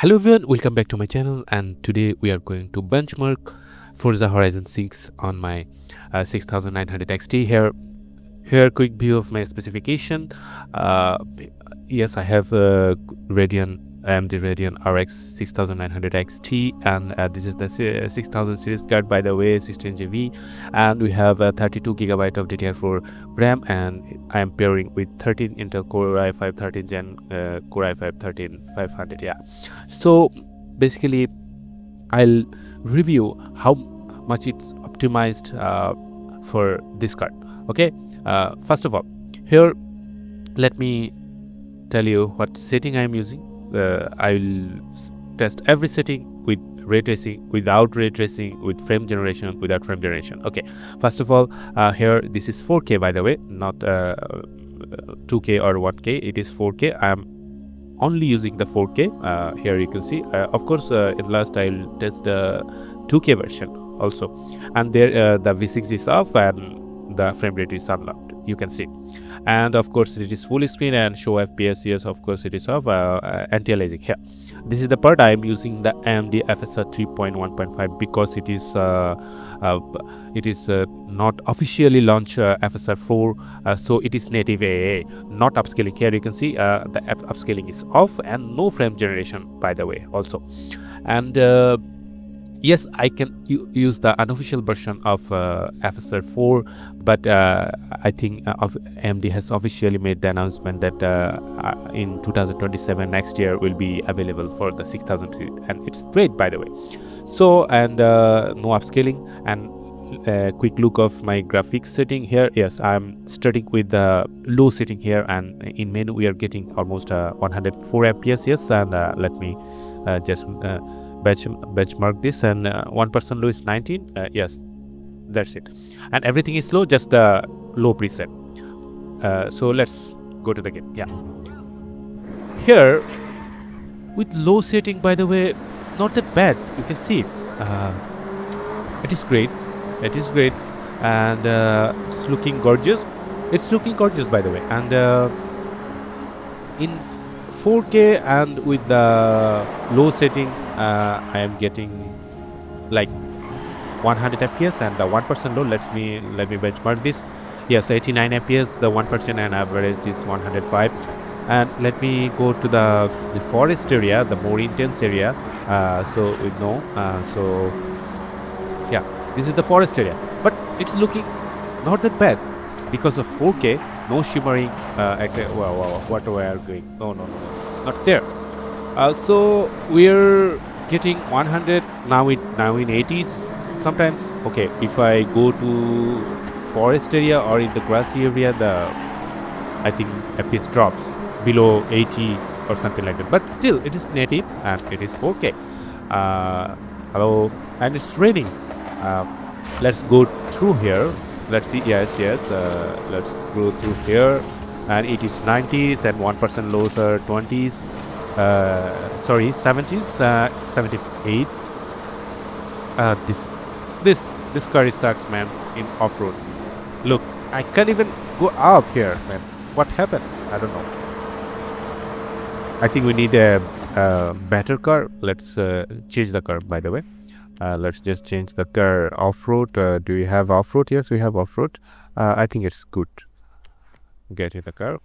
Hello everyone, welcome back to my channel, and today we are going to benchmark Forza Horizon 6 on my 6900 XT. Here quick view of my specification. Yes, I have AMD Radeon RX 6900 XT, and this is the 6000 series card, by the way, 16 GB, and we have 32 GB of DDR4 RAM, and I am pairing with 13 Intel Core i5 13 Gen Core i5 13500. Yeah, so basically I'll review how much it's optimized for this card. Okay, first of all, here let me tell you what setting I am using. I will test every setting with ray tracing, without ray tracing, with frame generation, without frame generation. Okay, first of all, here this is 4K, by the way, not 2K or 1K. It is 4K. I am only using the 4K. Here you can see. Of course, at last I will test the 2K version also, and there the V6 is off and the frame rate is unlocked, you can see. And of course it is full screen and show FPS. Yes, of course it is off. Anti-aliasing here. This is the part I am using the AMD FSR 3.1.5 because it is not officially launched FSR 4, so it is native AA, not upscaling. Here you can see the upscaling is off and no frame generation, by the way, also. And yes, I can use the unofficial version of FSR 4, but I think AMD has officially made the announcement that in 2027, next year, will be available for the 6000 series, and it's great, by the way. So, and no upscaling, and quick look of my graphics setting here. Yes, I'm starting with the low setting here, and in menu we are getting almost 104 FPS. Yes, and let me just benchmark this, and 1% low is 19. Yes, that's it, and everything is low, just the low preset. So let's go to the game. Yeah, here with low setting, by the way, not that bad, you can see. It is great, and it's looking gorgeous. By the way, and in 4K and with the low setting, I am getting like 100 FPS, and the 1% low, let me benchmark this. Yes, 89 FPS, the 1%, and average is 105. And let me go to the forest area, the more intense area. So we know, so yeah, this is the forest area, but it's looking not that bad because of 4K, no shimmering. Wow, what we are going? No, not there. So we're getting 100 now in 80s sometimes. Okay, if I go to forest area or in the grassy area, I think FPS drops below 80 or something like that, but still it is native and it is 4K. Hello, and it's raining. Let's go through here. Let's see. Yes, let's go through here, and it is 90s, and 1% lows are 20s. Sorry, 70s, 78. This car sucks, man, in off-road. Look, I can't even go up here, man. What happened? I don't know. I think we need a better car. Let's change the car, by the way. Let's just change the car. Off-road. Do you have off-road? Yes, we have off-road. I think it's good. Get in the car.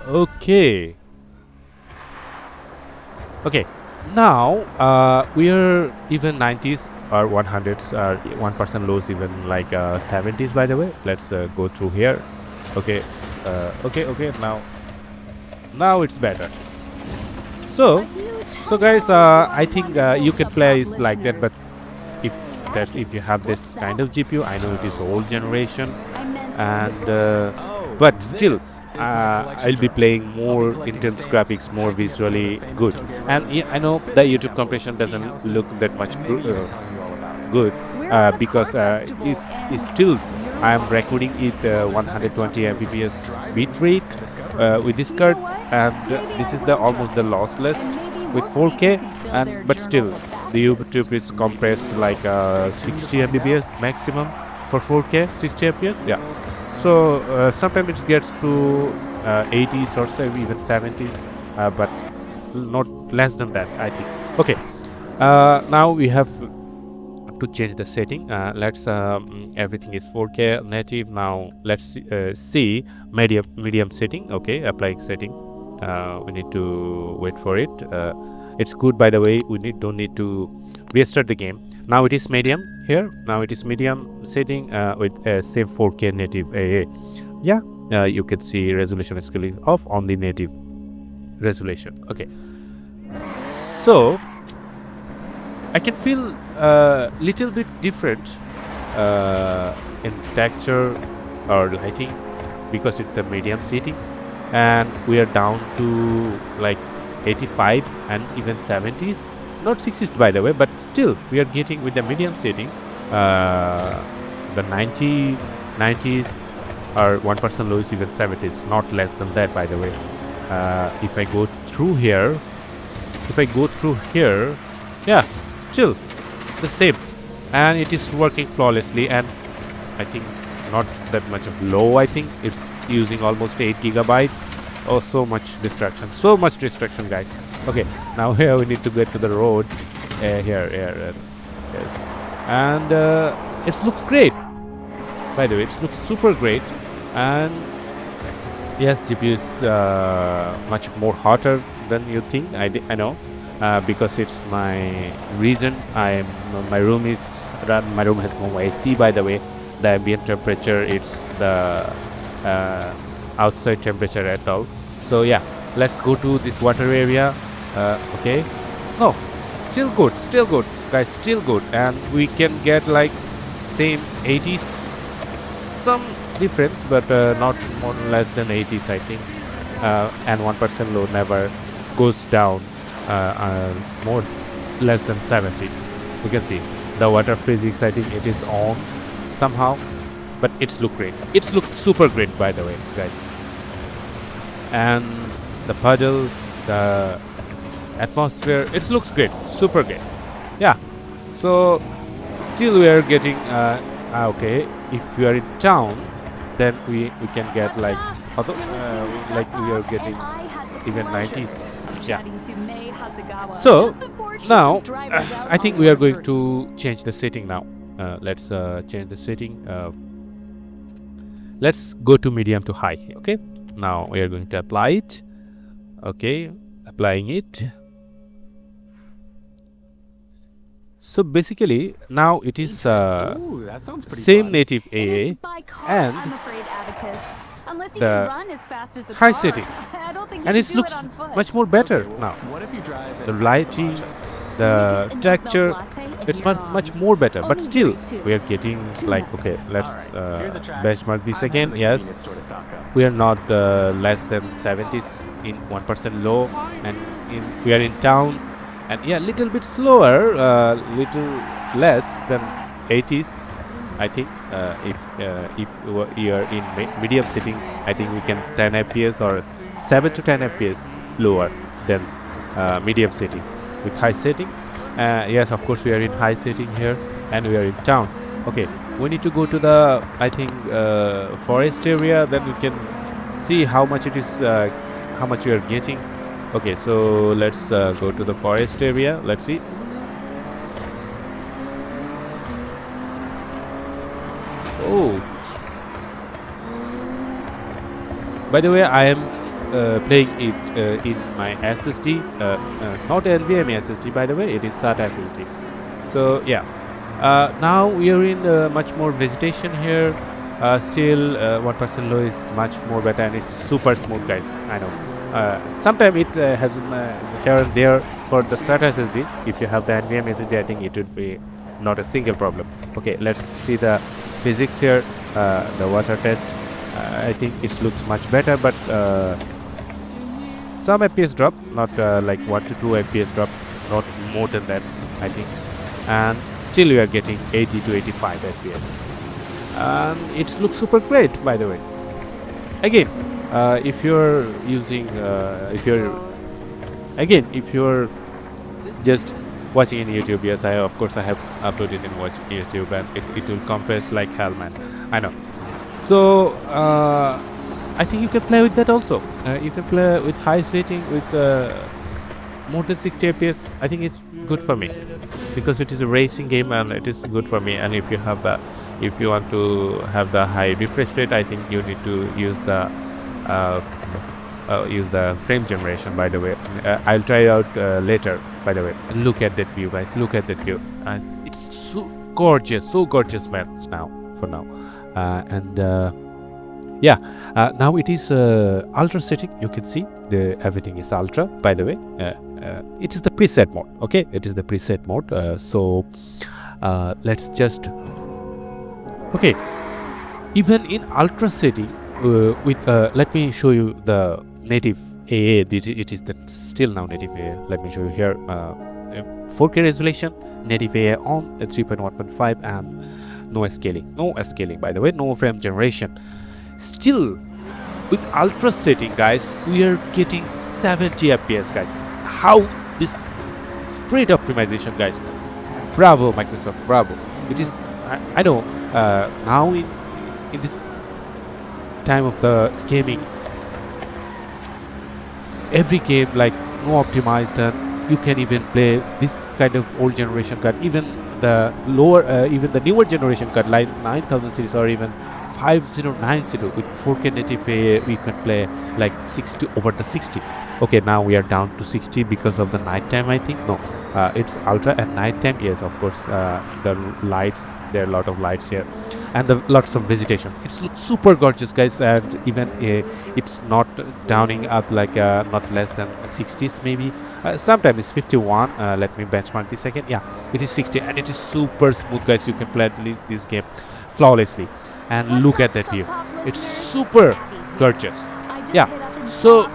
Okay. Now we are even 90s or 100s, or 1% lows, even like 70s, by the way. Let's go through here. Okay. Now it's better. So guys, I think you can play like that, but if you have this kind of GPU, I know it is old generation, and but still I'll be playing more intense graphics, more visually good. And I know the YouTube compression doesn't look that much good because it still, I am recording it 120 Mbps bitrate with this card, and this is the almost the lossless with 4K, and but still the YouTube is compressed like 60 Mbps maximum for 4K, 60 FPS. Yeah, so sometimes it gets to 80s or so, even 70s, but not less than that, I think. Okay, now we have to change the setting. Let's everything is 4K native. Now let's see medium setting. Okay, applying setting. We need to wait for it. It's good, by the way. We don't need to restart the game. Now it is medium here. Now it is medium setting with same 4K native AA. Yeah, you can see resolution is clearly off on the native resolution. Okay, so I can feel a little bit different in texture or lighting because it's the medium setting, and we are down to like 85 and even 70s, not 60s by the way, but still we are getting with the medium setting the 90s or 1% low is even 70s, not less than that by the way. If I go through here, yeah, still the same, and it is working flawlessly, and I think not that much of low. I think it's using almost 8 GB. Oh, so much distraction, guys. Okay, now here we need to get to the road. Here, yes, and it looks great, by the way. It looks super great, and yes, GPU is much more hotter than you think. I know. Because it's my reason. My room has no AC, by the way. The ambient temperature, it's the outside temperature at all. So yeah, let's go to this water area. Okay, no, still good guys, still good, and we can get like same 80s, some difference, but not more or less than 80s, I think. And 1% load never goes down more less than 70. You can see the water physics, I think it is on somehow, but it's look great. It looks super great, by the way, guys. And the puddle, the atmosphere, it looks great, super great. Yeah, so still we are getting okay, if you are in town, then we can get like like we are getting even 90s. Yeah. So now I think we are going to change the setting now. Let's change the setting. Let's go to medium to high. Okay, now we are going to apply it. Okay, applying it. So basically now it is same native AA and the high setting, and it looks much more better now. The lighting, the texture, it's much more better, but still we are getting like, okay, let's benchmark this again. Yes, we are not less than 70s in 1% low, and we are in town, and yeah, little bit slower, little less than 80s, I think. If you are in medium setting, I think we can 10 FPS or 7 to 10 FPS lower than medium setting. With high setting, yes, of course we are in high setting here, and we are in town. Okay, we need to go to the, I think, forest area, then we can see how much it is, how much we are getting. Okay, so let's go to the forest area. Let's see. Oh, by the way, I am playing it in my SSD, not NVMe SSD, by the way. It is SATA SSD. So yeah, now we are in much more vegetation here. Still 1% low is much more better, and it's super smooth, guys. I know. Sometimes it has here and there for the SATA SSD. If you have the NVMe SSD, I think it would be not a single problem. Okay, let's see the physics here. The water test. I think it looks much better, but some FPS drop, not like 1 to 2 FPS drop, not more than that, I think. And still we are getting 80 to 85 FPS, and it looks super great, by the way. Again, if you're using if you're just watching in YouTube, yes, of course I have uploaded in YouTube, and it will compress like hell, man. I know. So I think you can play with that also. You can play with high rating with more than 60 FPS. I think it's good for me because it is a racing game and it is good for me. And if you have the, if you want to have the high refresh rate, I think you need to use the frame generation. By the way, I'll try it out later. By the way, look at that view, guys. Look at that view. It's so gorgeous, man. For now, yeah. Now it is ultra setting. You can see everything is ultra. By the way, it is the preset mode. Okay, it is the preset mode. So let's just okay. Even in ultra setting, with let me show you the native AA. It is the still now native AA. Let me show you here. 4K resolution, native AA on 3.1.5 and no scaling. By the way, no frame generation. Still, with ultra setting, guys, we are getting 70 FPS, guys. How this great optimization, guys. Bravo, Microsoft, bravo. It is, I know, now in this time of the gaming, every game like no optimized, and you can even play this kind of old generation card, even the lower, even the newer generation card like 9000 series or even 5090 with 4K native AA, we can play like 60 over the 60. Okay, now we are down to 60 because of the nighttime, I think. No, it's ultra and nighttime. Yes, of course, the lights, there are a lot of lights here and lots of vegetation. It looks super gorgeous, guys, and even it's not downing up like not less than 60s maybe. Sometimes it's 51. Let me benchmark this second. Yeah, it is 60 and it is super smooth, guys. You can play this game flawlessly. And look at that view. It's super gorgeous. Yeah. So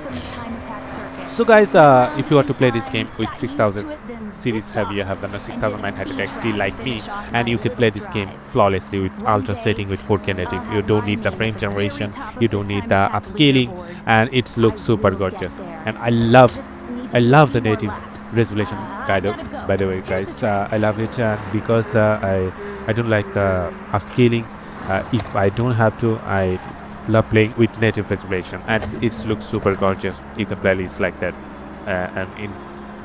guys, if you want to play this game with 6000 series heavy, you have the 6900 XT like me, and you can play this game flawlessly with ultra setting with 4K native. You don't need the frame generation, you don't need the upscaling, and it looks super gorgeous. And I love the native resolution guide. By the way, guys, I love it because I don't like the upscaling. If I don't have to, I love playing with native resolution, and it looks super gorgeous. You can play this like that, and in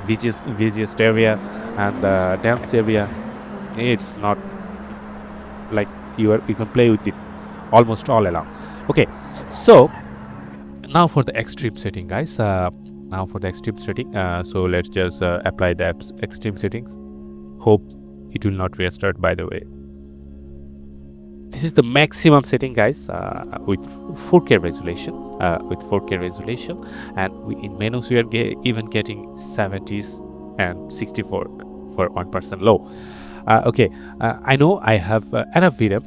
busiest area and the dense area, it's not like you can play with it almost all along. Okay, so now for the extreme setting, guys. Now for the extreme setting, so let's just apply the extreme settings. Hope it will not restart, by the way. This is the maximum setting, guys, with 4K resolution. And in menus we are even getting 70s and 64 for 1% low. Okay, I know I have enough VRAM.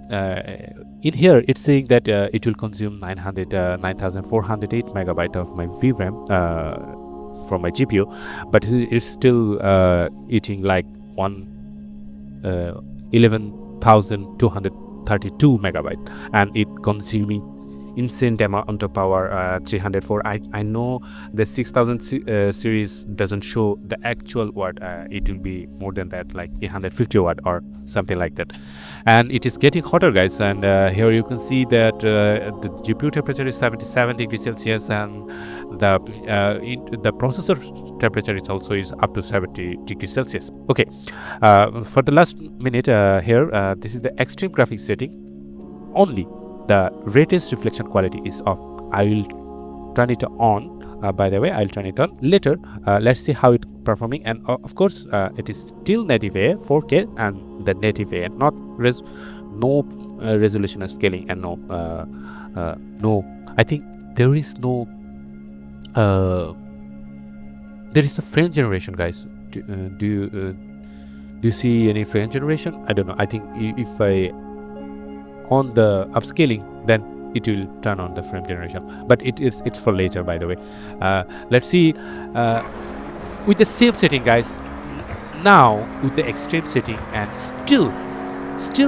In here it's saying that it will consume 9408 megabyte of my VRAM from my GPU, but it's still eating like 11,232 megabyte, and it consuming insane amount of power, 304. I know the 6000 series doesn't show the actual watt. It will be more than that, like 850 watt or something like that. And it is getting hotter, guys, and here you can see that the GPU temperature is 77 degrees Celsius, and the processor temperature is also up to 70 degrees Celsius. Okay, for the last minute here, this is the extreme graphics setting only. The Raytraced reflection quality is off. I will turn it on. By the way, I'll turn it on later. Let's see how it's performing. And of course, it is still native A 4K and the native A, not no resolution or scaling, and no. I think there is no frame generation, guys. Do you see any frame generation? I don't know. I think if I on the upscaling, then it will turn on the frame generation, but it's for later, by the way. Let's see with the same setting, guys. Now with the extreme setting, and still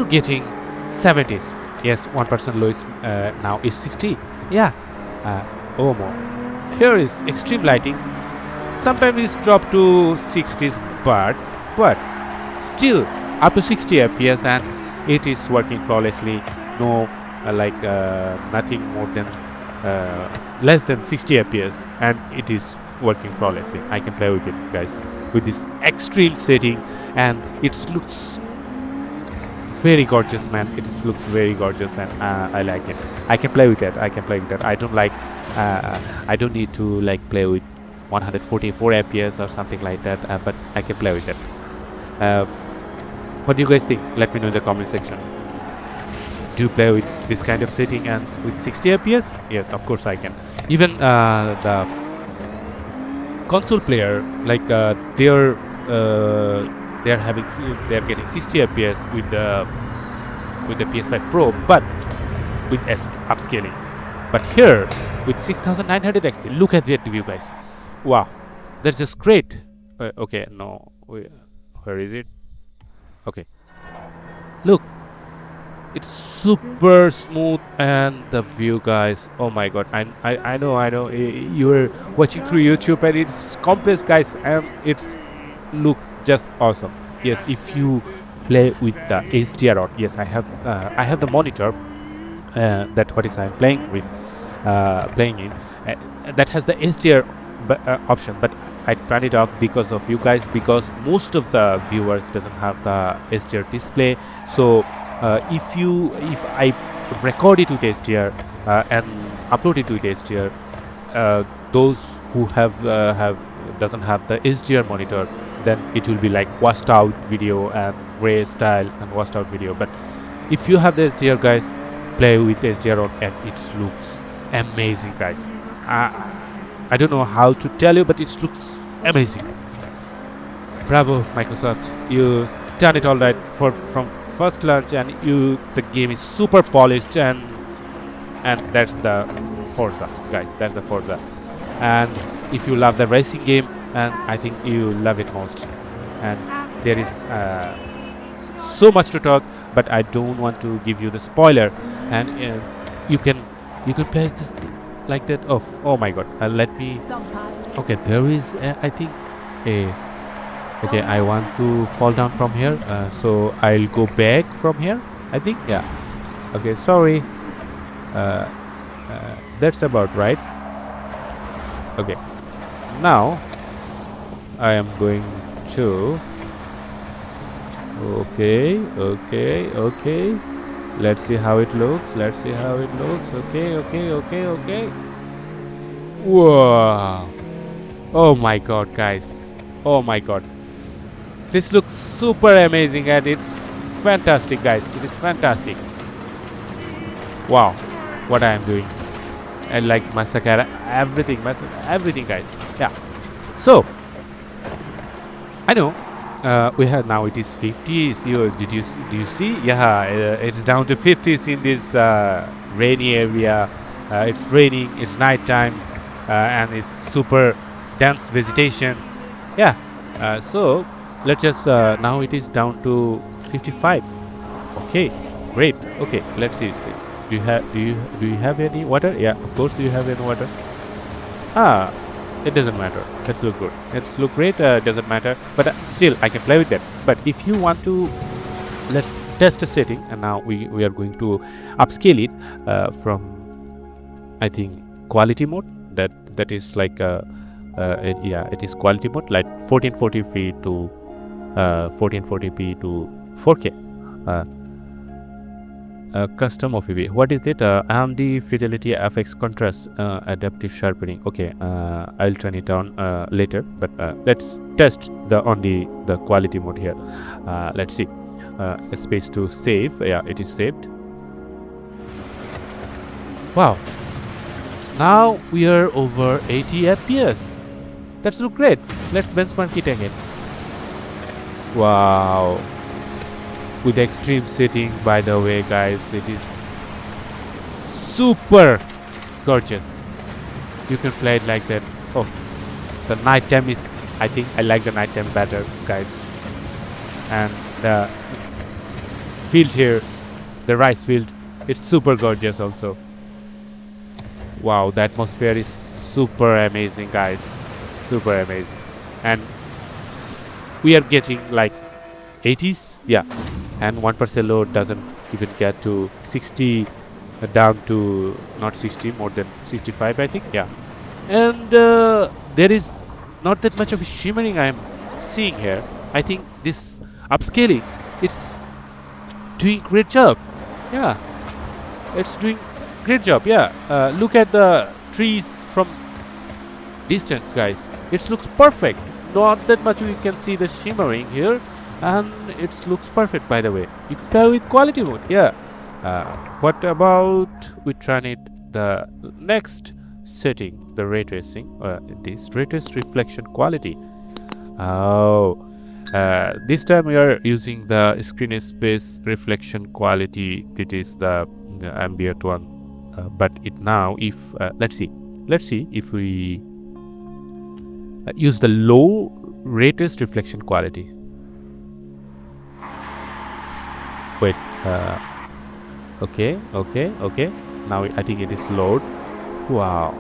getting 70s. Yes, 1% low is now is 60. Yeah. Oh more. Here is extreme lighting. Sometimes it's dropped to 60s, but still up to 60 FPS, and it is working flawlessly. No nothing more than less than 60 fps, and it is working flawlessly. I can play with it, guys, with this extreme setting, and it looks very gorgeous, man. It looks very gorgeous, and I like it. I can play with that. I don't like I don't need to like play with 144 fps or something like that, but I can play with it. What do you guys think? Let me know in the comment section. Do you play with this kind of setting and with 60 fps? Yes, of course I can. Even the console player, like they're getting 60 fps with the PS5 Pro, but with upscaling. But here with 6900 XT, look at that view, guys. Wow, that's just great. Okay, no, where is it? Okay, look, it's super smooth, and the view, guys, oh my god. I know you're watching through YouTube and it's compressed, guys, and it's look just awesome. Yes, if you play with the HDR on, yes, I have the monitor that what is I'm playing with playing in that has the HDR option, but I turn it off because of you guys, because most of the viewers doesn't have the HDR display. So if I record it with HDR and upload it with HDR, those who doesn't have the HDR monitor, then it will be like washed out video and gray style and washed out video. But if you have the HDR, guys, play with HDR on and it looks amazing, guys. I don't know how to tell you, but it looks amazing. Bravo, Microsoft, you done it all right from first launch, and the game is super polished, and that's the Forza, guys. That's the Forza. And if you love the racing game, and I think you love it most. And there is so much to talk, but I don't want to give you the spoiler. And you can play this like that. Oh my god. Let me. Okay, there is I think a. Okay, I want to fall down from here, so I'll go back from here, I think. Yeah. Okay, sorry. That's about right. Okay, now I am going to. Okay. Let's see how it looks. Okay. Wow. Oh my god, guys. Oh my god. This looks super amazing, and it's fantastic, guys. It is fantastic. Wow, what I am doing. And like massacre everything, guys. Yeah. So I know we have now it is 50s. Do you see? Yeah, it's down to 50s in this rainy area. It's raining. It's night time, and it's super dense vegetation. Yeah. So let's just now it is down to 55. Okay, great. Okay, let's see. Do you have any water? Yeah, of course. Do you have any water? It doesn't matter. Let's look good. Let's look great. Doesn't matter. But still, I can play with that. But if you want to, let's test a setting. And now we are going to upscale it from, I think, quality mode. That is like yeah, it is quality mode, like 1440p to 1440p to 4K. Custom OPB. What is it? AMD Fidelity FX Contrast Adaptive Sharpening. Okay, I'll turn it on later. But let's test only the quality mode here. Let's see. A space to save. Yeah, it is saved. Wow. Now we are over 80 FPS. That's look great. Let's benchmark it again. Wow. With extreme setting, by the way, guys, it is super gorgeous. You can play it like that. Oh, the nighttime is, I think I like the nighttime better, guys. And the field here, the rice field, it's super gorgeous also. Wow, the atmosphere is super amazing, guys. Super amazing. And we are getting like 80s, yeah. And 1% load doesn't even get to 60 down to not 60, more than 65 I think, yeah. And there is not that much of a shimmering I'm seeing here. I think this upscaling, it's doing great job. Yeah, it's doing great job. Yeah, look at the trees from distance, guys. It looks perfect. Not that much we can see the shimmering here, and it looks perfect. By the way, you can play with quality mode. Yeah. What about we turn it the next setting, the ray tracing? This ray trace reflection quality. Oh. This time we are using the screen space reflection quality. It is the ambient one, but it now if let's see if we use the low ray trace reflection quality. Wait, okay. Now I think it is low. Wow,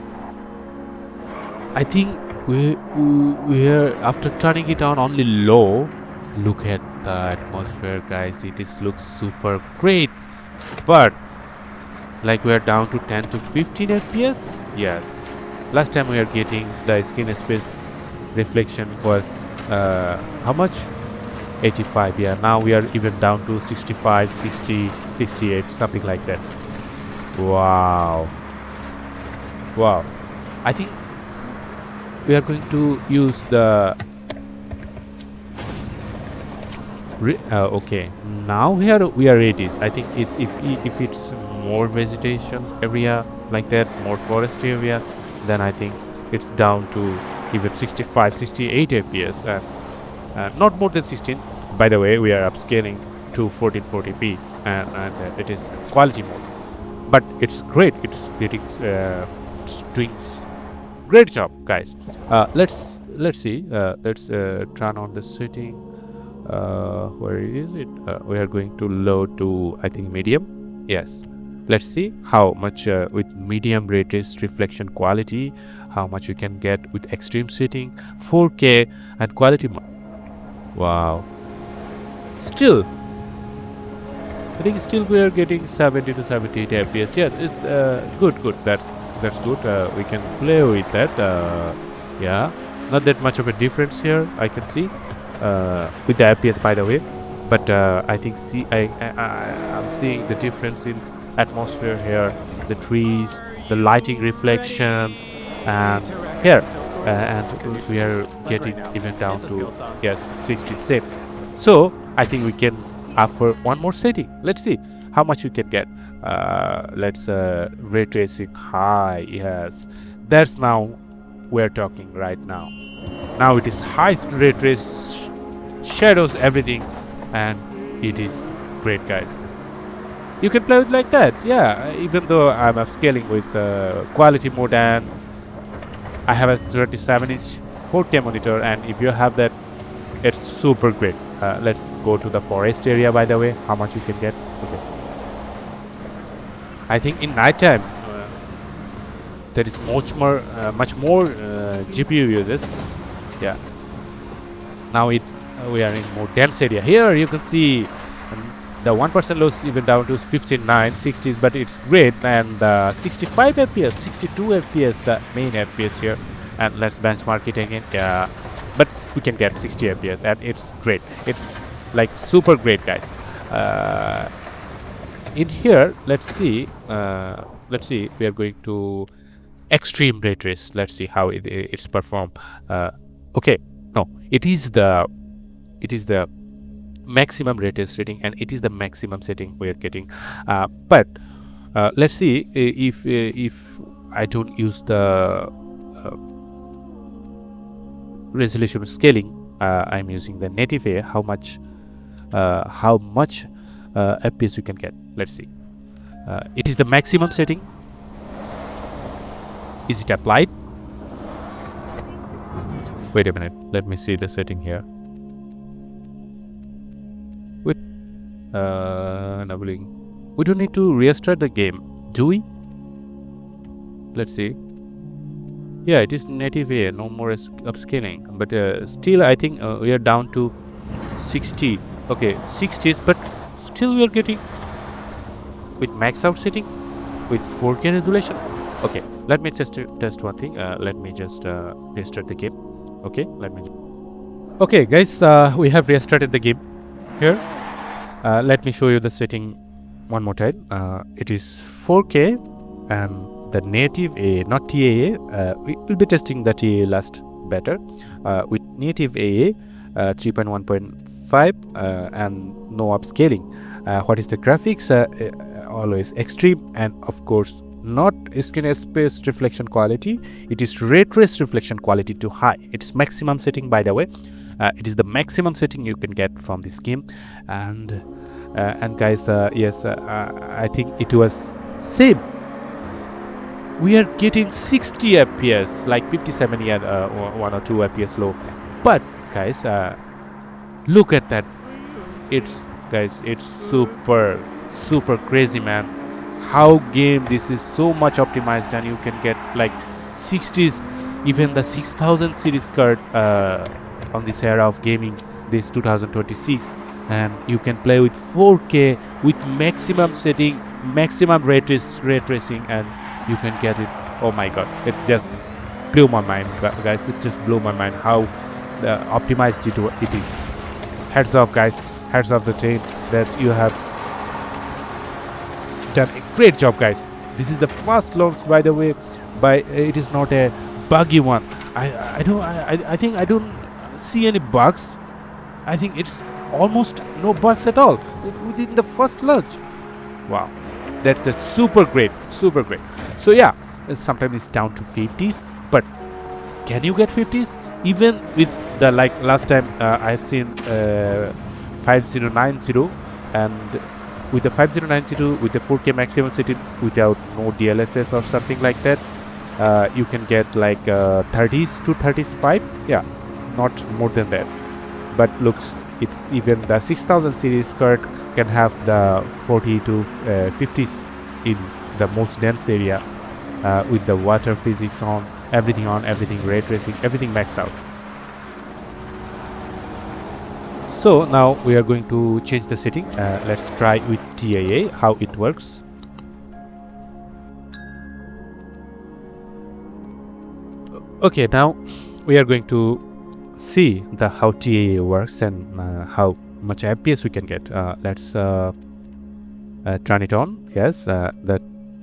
I think we're after turning it on only low. Look at the atmosphere, guys. It is looks super great, but like we are down to 10 to 15 fps. Yes, last time we are getting the screen space reflection was how much? 85. Yeah, now we are even down to 65, 60, 68, something like that. Wow, I think we are going to use the okay, now here we are ready. I think it's if it's more vegetation area like that, more forest area, then I think it's down to even 65, 68 fps, and not more than 16. By the way, we are upscaling to 1440p, and it is quality mode, but it's great. It's getting it's doing great job, guys. Let's see. Let's turn on the setting. Where is it? We are going to load to I think medium. Yes. Let's see how much with medium ray trace reflection quality, how much you can get with extreme setting, 4K and quality mode. Wow. Still, I think still we are getting 70 to 78 fps. Yeah, it's good. That's good. We can play with that. Yeah, not that much of a difference here. I can see with the fps, by the way. But I think I'm seeing the difference in atmosphere here, the trees, the lighting reflection, and here, and we are getting even down to yes 66. So I think we can offer one more setting. Let's see how much you can get. Let's ray tracing high. Yes, that's now we're talking right now. Now it is high ray trace, shadows, everything, and it is great, guys. You can play it like that. Yeah, even though I'm upscaling with quality mode, and I have a 37-inch 4K monitor, and if you have that, it's super great. Let's go to the forest area, by the way, how much you can get. Okay, I think in night time there is much more GPU uses. Yeah, now we are in more dense area. Here you can see the 1% loss even down to 59, 60s, but it's great. And 65 fps, 62 fps, the main fps here. And let's benchmark it again. Yeah, but we can get 60 fps, and it's great. It's like super great, guys. In here, let's see. We are going to extreme ray trace. Let's see how it's performed. Okay, no, it is the maximum ray trace setting, and it is the maximum setting we are getting. But let's see if I don't use the resolution scaling. I'm using the native A. How much FPS you can get? Let's see. It is the maximum setting. Is it applied? Wait a minute. Let me see the setting here. With enabling. We don't need to restart the game, do we? Let's see. Yeah, it is native A, no more upscaling. But still, I think we are down to 60. Okay, 60s, but still we are getting with max out setting. with 4K resolution. Okay, let me just test one thing. Let me just restart the game. Okay, okay guys, we have restarted the game here. Let me show you the setting one more time. It is 4K and the native AA, not TAA. We will be testing the TAA last better. With native AA 3.1.5 and no upscaling. What is the graphics? Always extreme, and of course not screen space reflection quality. It is Raytraced reflection quality to high. It's maximum setting, by the way. It is the maximum setting you can get from this game. And guys, yes, I think it was same. We are getting 60 FPS, like 57 here, 1 or 2 FPS low. But guys, look at that. It's super crazy, man. How game this is so much optimized, and you can get like 60s, even the 6000 series card on this era of gaming, this 2026, and you can play with 4K with maximum setting, maximum ray tracing, and you can get it. Oh my god, it's just blew my mind, guys. It just blew my mind how optimized it is. Heads off, guys. Heads off the team that you have done a great job, guys. This is the first launch, by the way. It is not a buggy one. I think I don't see any bugs. I think it's almost no bugs at all within the first launch. Wow, that's the super great. So yeah, sometimes it's down to 50s, but can you get 50s even with the, like last time I've seen 5090, and with the 5090 with the 4K maximum setting without no DLSS or something like that, you can get like 30s to 35. Yeah, not more than that. But looks, it's even the 6000 series card can have the 40 to 50s in the most dense area, with the water physics on, everything ray tracing, everything maxed out. So now we are going to change the setting. Let's try with TAA how it works. Okay, now we are going to see the how TAA works and how much FPS we can get. Let's turn it on. Yes, the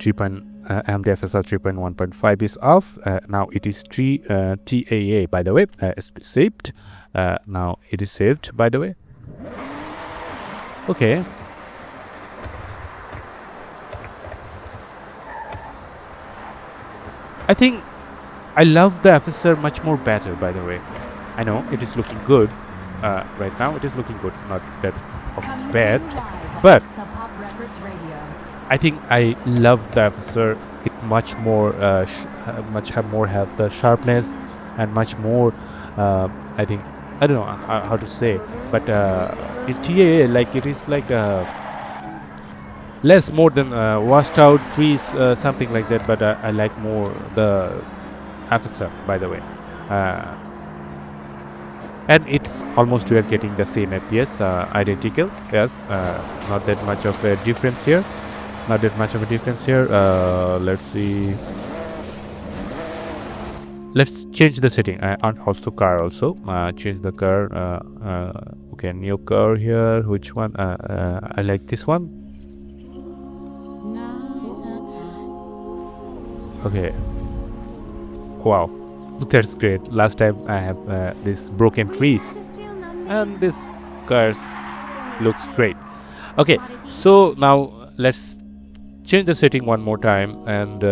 AMD FSR 3.1.5 is off. Now it is TAA, by the way. It's saved. Now it is saved, by the way. Okay. I think I love the FSR much more better, by the way. I know it is looking good. Right now it is looking good, not that bad, but I think I love the FSR. It much more have the sharpness and much more. I think, I don't know how to say, but in TAA, like it is like less more than washed out trees, something like that. But I like more the FSR, by the way. And it's almost, we are getting the same FPS, identical. Yes, not that much of a difference here. Let's see. Let's change the setting. And also car also. Change the car. Okay, new car here. Which one? I like this one. Okay. Wow, that's great. Last time I have this broken trees, and this car looks great. Okay, so now let's change the setting one more time, and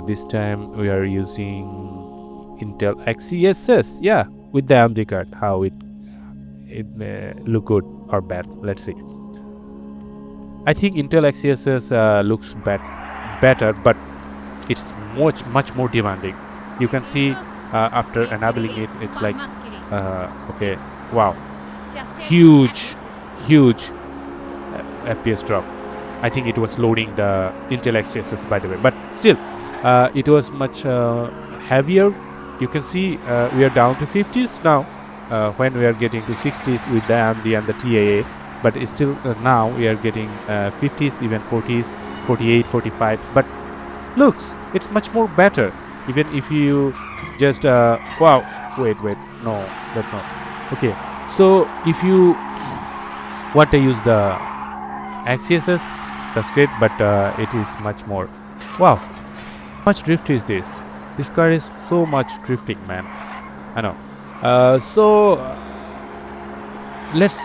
this time we are using Intel XeSS. Yeah, with the AMD card. How it look good or bad? Let's see. I think Intel XeSS looks better, but it's much more demanding. You can see after enabling it, it's like okay, wow, huge FPS drop. I think it was loading the Intel XeSS, by the way, but still it was much heavier. You can see we are down to 50s now, when we are getting to 60s with the AMD and the TAA, but still now we are getting 50s, even 40s 48, 45, but looks it's much more better. Even if you just wow, wait, no, that's not okay. So if you want to use the XeSS, that's great, but it is much more. Wow, how much drift is this? This car is so much drifting, man. I know. Let's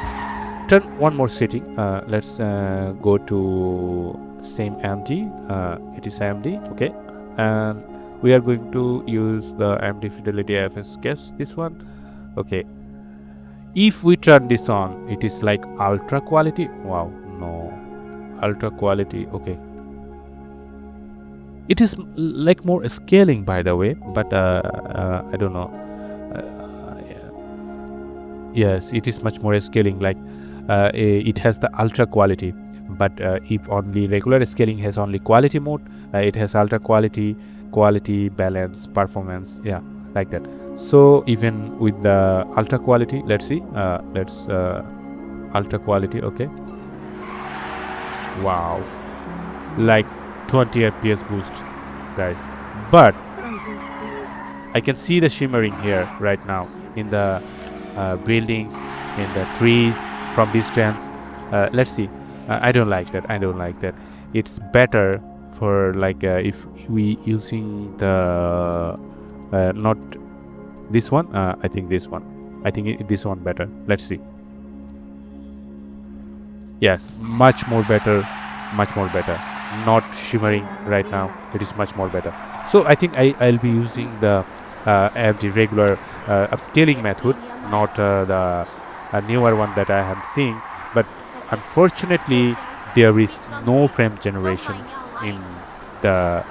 turn one more setting. Let's go to same AMD. It is AMD, okay, and we are going to use the AMD Fidelity FFX CAS, this one, okay. If we turn this on, it is like ultra quality. Wow, no, ultra quality, okay. It is like more scaling, by the way, but I don't know. Yes, it is much more scaling, like it has the ultra quality, but if only regular scaling has only quality mode, it has ultra quality, balance, performance, yeah, like that. So even with the ultra quality, let's see, ultra quality, okay. Wow, like 20 FPS boost, guys, but I can see the shimmering here right now in the buildings, in the trees from distance. Let's see. I don't like that. It's better for like if we using the not this one. I think this one. I think this one better. Let's see. Yes, much more better. Not shimmering right now. It is much more better. So I think I'll be using the AMD regular upscaling method, not the newer one that I am seeing. But unfortunately, there is no frame generation in the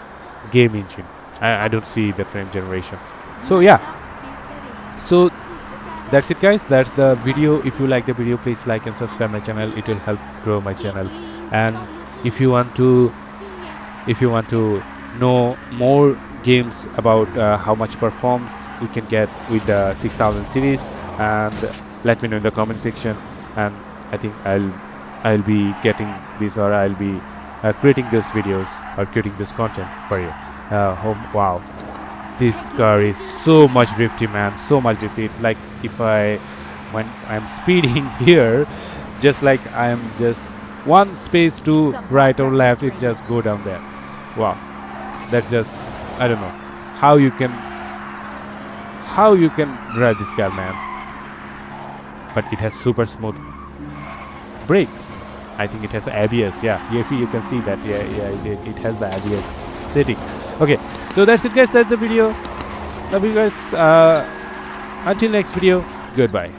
game engine. I don't see the frame generation. So yeah. So that's it, guys. That's the video. If you like the video, please like and subscribe my channel. It will help grow my channel. And if you want to know more games about how much performance we can get with the 6000 series, and let me know in the comment section, and I think I'll be getting this, or I'll be creating those videos or creating this content for you. Wow, this car is so much drifty, man, so much drifty. It's like when I'm speeding here, just like I'm just one space to right or left, it just go down there. Wow, that's just, I don't know how you can drive this car, man. But it has super smooth brakes. I think it has ABS. Yeah, if you can see that. Yeah, it has the ABS setting. Okay, so that's it, guys. That's the video. Love you guys. Until next video, goodbye.